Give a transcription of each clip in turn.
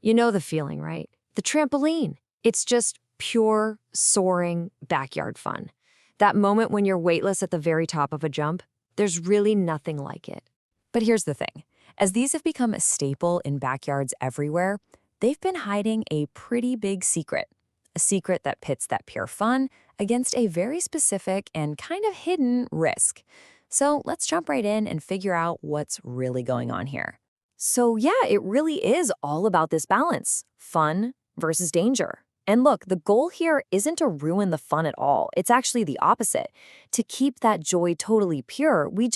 You know the feeling, right? The trampoline. It's just pure, soaring backyard fun. That moment when you're weightless at the very top of a jump, there's really nothing like it. But here's the thing. As these have become a staple in backyards everywhere, they've been hiding a pretty big secret. A secret that pits that pure fun against a very specific and kind of hidden risk. So let's jump right in and figure out what's really going on here. So yeah, it really is all about this balance. Fun versus danger. And look, the goal here isn't to ruin the fun at all. It's actually the opposite. To keep that joy totally pure, we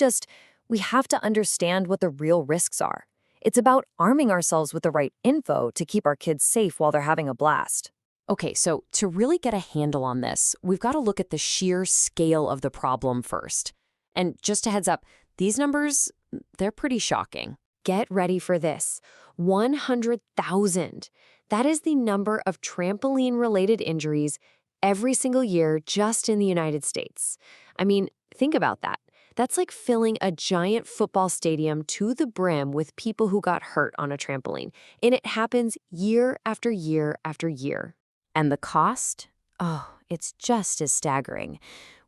have to understand what the real risks are. It's about arming ourselves with the right info to keep our kids safe while they're having a blast. Okay, so to really get a handle on this, we've got to look at the sheer scale of the problem first. And just a heads up, these numbers, they're pretty shocking. Get ready for this. 100,000. That is the number of trampoline-related injuries every single year just in the United States. I mean, think about that. That's like filling a giant football stadium to the brim with people who got hurt on a trampoline. And it happens year after year after year. And the cost? Oh, it's just as staggering.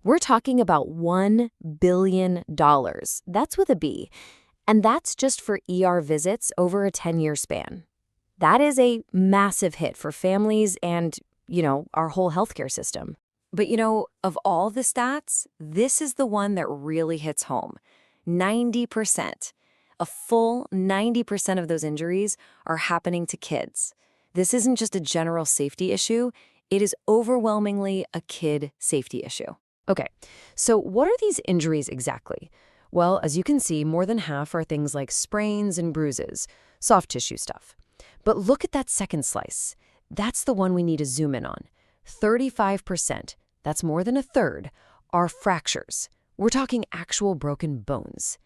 We're talking about $1 billion. That's with a B. And that's just for ER visits over a 10-year span. That is a massive hit for families and, our whole healthcare system. But, of all the stats, this is the one that really hits home. 90%. A full 90% of those injuries are happening to kids. This isn't just a general safety issue. It is overwhelmingly a kid safety issue. Okay, so what are these injuries exactly? Well, as you can see, more than half are things like sprains and bruises, soft tissue stuff. But look at that second slice. That's the one we need to zoom in on. 35%, that's more than a third, are fractures. We're talking actual broken bones.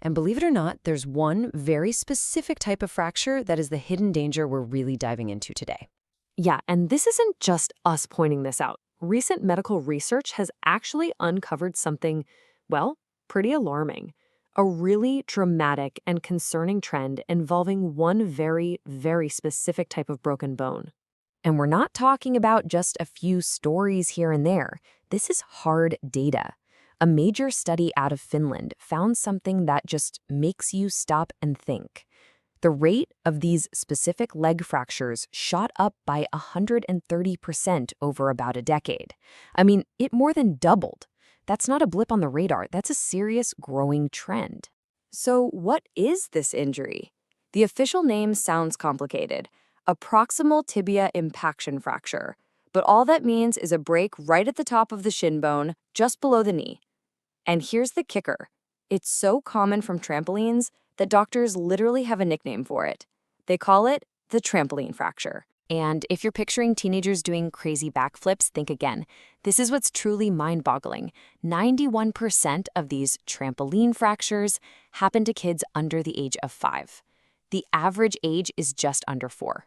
And believe it or not, there's one very specific type of fracture that is the hidden danger we're really diving into today. Yeah, and this isn't just us pointing this out. Recent medical research has actually uncovered something, well, pretty alarming. A really dramatic and concerning trend involving one very, very specific type of broken bone. And we're not talking about just a few stories here and there. This is hard data. A major study out of Finland found something that just makes you stop and think. The rate of these specific leg fractures shot up by 130% over about a decade. I mean, it more than doubled. That's not a blip on the radar. That's a serious growing trend. So what is this injury? The official name sounds complicated. A proximal tibia impaction fracture. But all that means is a break right at the top of the shin bone, just below the knee. And here's the kicker. It's so common from trampolines that doctors literally have a nickname for it. They call it the trampoline fracture. And if you're picturing teenagers doing crazy backflips, think again. This is what's truly mind-boggling. 91% of these trampoline fractures happen to kids under the age of 5. The average age is just under 4.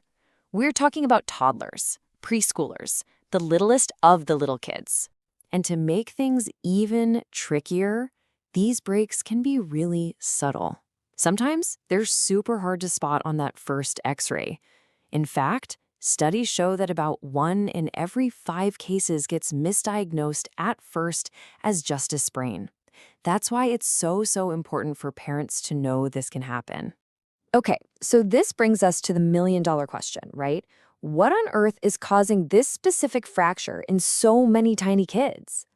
We're talking about toddlers, preschoolers, the littlest of the little kids. And to make things even trickier, these breaks can be really subtle. Sometimes they're super hard to spot on that first X-ray. In fact, studies show that about 1 in every 5 cases gets misdiagnosed at first as just a sprain. That's why it's so important for parents to know this can happen. Okay, so this brings us to the million-dollar question, right? What on earth is causing this specific fracture in so many tiny kids?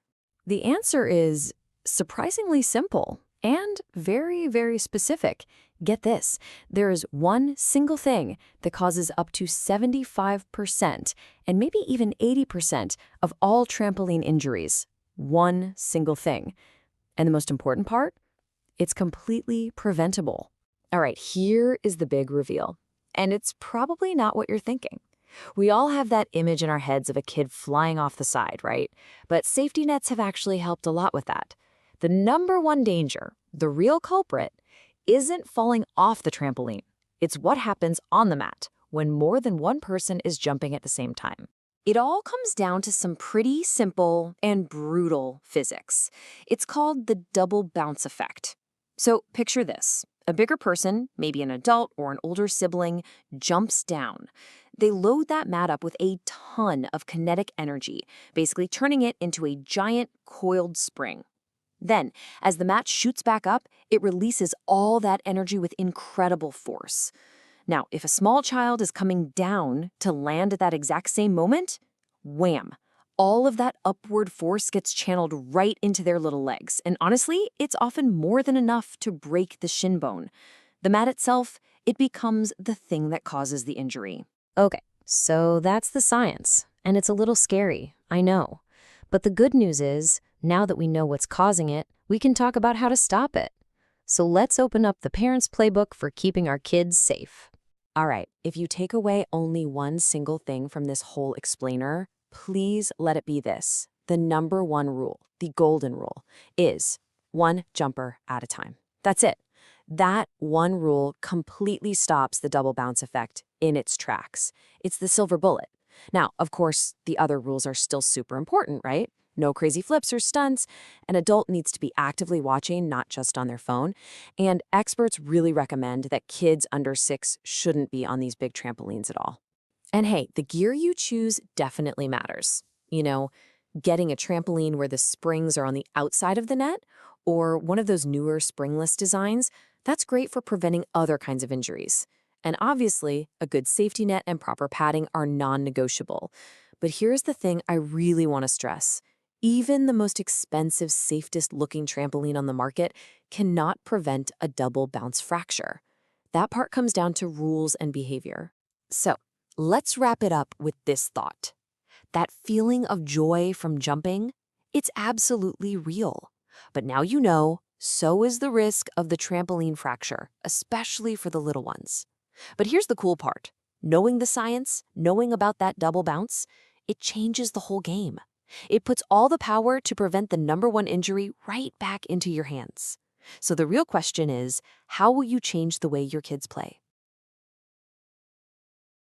The answer is surprisingly simple and very, very specific. Get this, there is one single thing that causes up to 75% and maybe even 80% of all trampoline injuries. One single thing. And the most important part? It's completely preventable. All right, here is the big reveal. And it's probably not what you're thinking. We all have that image in our heads of a kid flying off the side, right? But safety nets have actually helped a lot with that. The number one danger, the real culprit, isn't falling off the trampoline. It's what happens on the mat when more than one person is jumping at the same time. It all comes down to some pretty simple and brutal physics. It's called the double bounce effect. So picture this. A bigger person, maybe an adult or an older sibling, jumps down. They load that mat up with a ton of kinetic energy, basically turning it into a giant coiled spring. Then, as the mat shoots back up, it releases all that energy with incredible force. Now, if a small child is coming down to land at that exact same moment, wham! All of that upward force gets channeled right into their little legs. And honestly, it's often more than enough to break the shin bone. The mat itself, it becomes the thing that causes the injury. Okay, so that's the science. And it's a little scary, I know. But the good news is, now that we know what's causing it, we can talk about how to stop it. So let's open up the parents' playbook for keeping our kids safe. All right, if you take away only one single thing from this whole explainer, please let it be this. The number one rule, the golden rule, is one jumper at a time. That's it. That one rule completely stops the double bounce effect in its tracks. It's the silver bullet. Now, of course, the other rules are still super important, right? No crazy flips or stunts. An adult needs to be actively watching, not just on their phone. And experts really recommend that kids under 6 shouldn't be on these big trampolines at all. And hey, the gear you choose definitely matters. Getting a trampoline where the springs are on the outside of the net, or one of those newer springless designs, that's great for preventing other kinds of injuries. And obviously, a good safety net and proper padding are non-negotiable. But here's the thing I really want to stress. Even the most expensive, safest-looking trampoline on the market cannot prevent a double bounce fracture. That part comes down to rules and behavior. So, let's wrap it up with this thought. That feeling of joy from jumping, it's absolutely real. But now you know, so is the risk of the trampoline fracture, especially for the little ones. But here's the cool part. Knowing the science, knowing about that double bounce, it changes the whole game. It puts all the power to prevent the number one injury right back into your hands. So the real question is, how will you change the way your kids play?